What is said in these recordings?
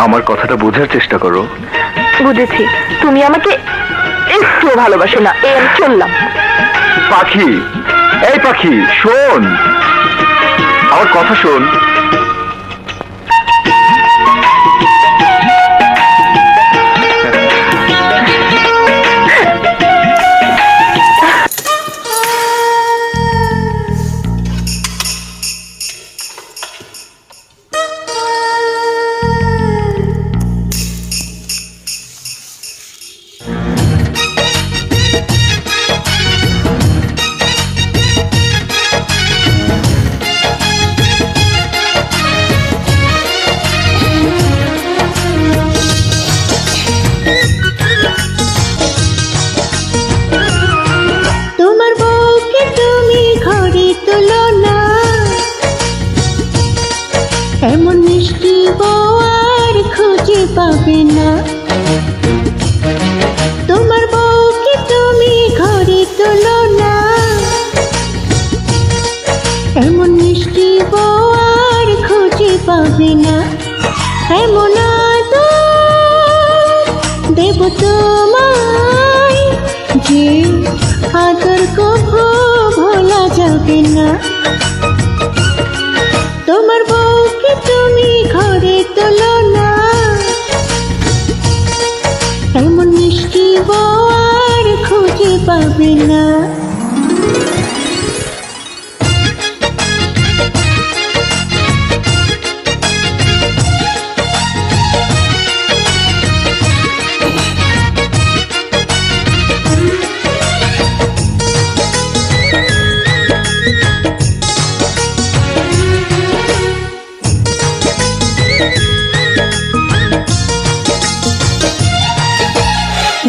আমার কথাটা বোঝার চেষ্টা করো। বুঝেছি, তুমি আমাকে একটু ভালোবাসো না, এই আমি চললাম। পাখি, এই পাখি শোন, আমার কথা শোন। এমন মিষ্টি বউ আর খুঁজে পাবে না। তোমার বউকে তুমি ঘরে তোলো না, এমন মিষ্টি বউ আর খুঁজে পাবে না। এমন আদর দেব তোমায় যে আদর কভু ভোলা যাবে না। তোমার বউকে তুমি ঘরে তোলো না, এমন মিষ্টি বউ আর খুঁজে পাবে না।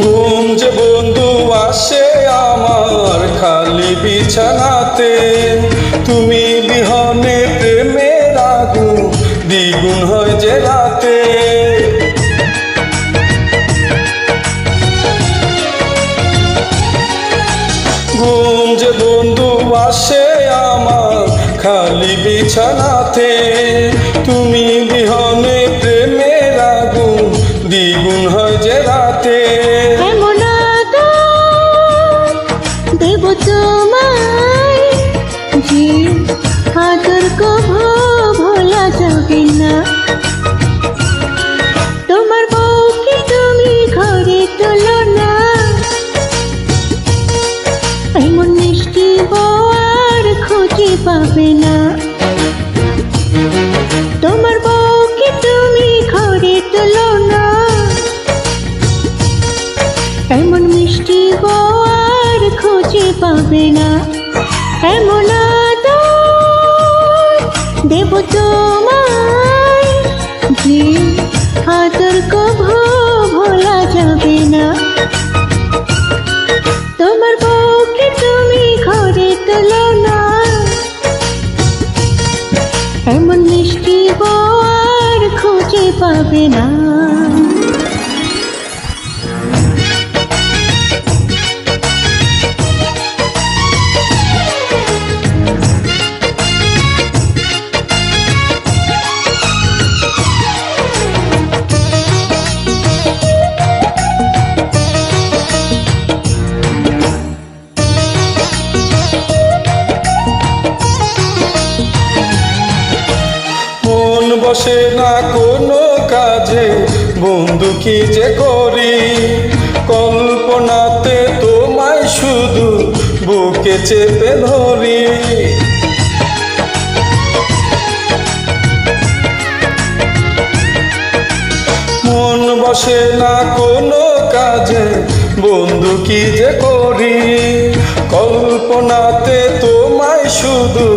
ঘুম যে বন্ধু আসে আমার খালি বিছানাতে, তুমি বিহনে প্রেমের আগুন দ্বিগুণ হয় যে রাতে। ঘুম যে বন্ধু আসে আমার খালি বিছানাতে, তুমি বিহনে প্রেমের আগুন দ্বিগুণ হয় যে রাতে। এমন আদর দেব তোমায় যে আদর কভু ভোলা যাবে না। তোমার বউকে তুমি ঘরে তোলো না, এমন মিষ্টি বউ আর খুঁজে পাবে না। তোমার বউকে তুমি ঘরে তোলো না, এমন মিষ্টি বউ আর খুঁজে পাবে না। এমন আদর দেব তোমায় যে আদর কভু ভোলা যাবে না। তোমার বউকে তুমি ঘরে তোলো না, এমন মিষ্টি বউ আর খুঁজে পাবে না। মন বসে না কোনো কাজে বন্ধু কি যে করি, কল্পনাতে তোমায় শুধু বুকে চেপে ধরি। মন বসে না কোনো কাজে বন্ধু কি যে করি, কল্পনাতে তোমায় শুধু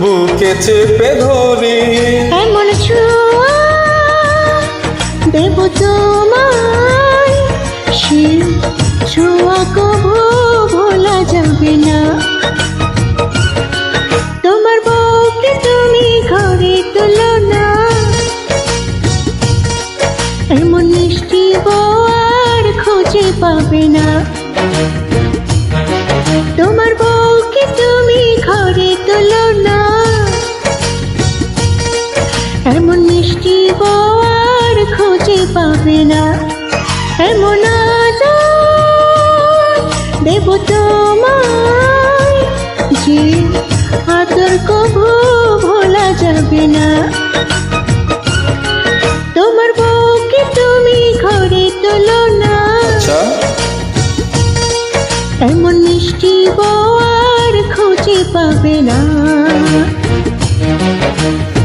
বুকে চেপে ধরি। এমন ছোঁয়া দেব তোমায় সে ছোঁয়া কভু ভোলা যাবে না। তোমার বউকে তুমি ঘরে তোলো না, এমন মিষ্টি বউ আর খুঁজে পাবে না। তোমার বউকে তুমি ঘরে তোলো না, এমন মিষ্টি বউ আর খুঁজে পাবে না এমন আদর দেব তোমায় যে আদর কভু ভোলা যাবে না তোমার বউকে তুমি ঘরে তোলো না আচ্ছা এমন মিষ্টি বউ আর খুঁজে পাবে না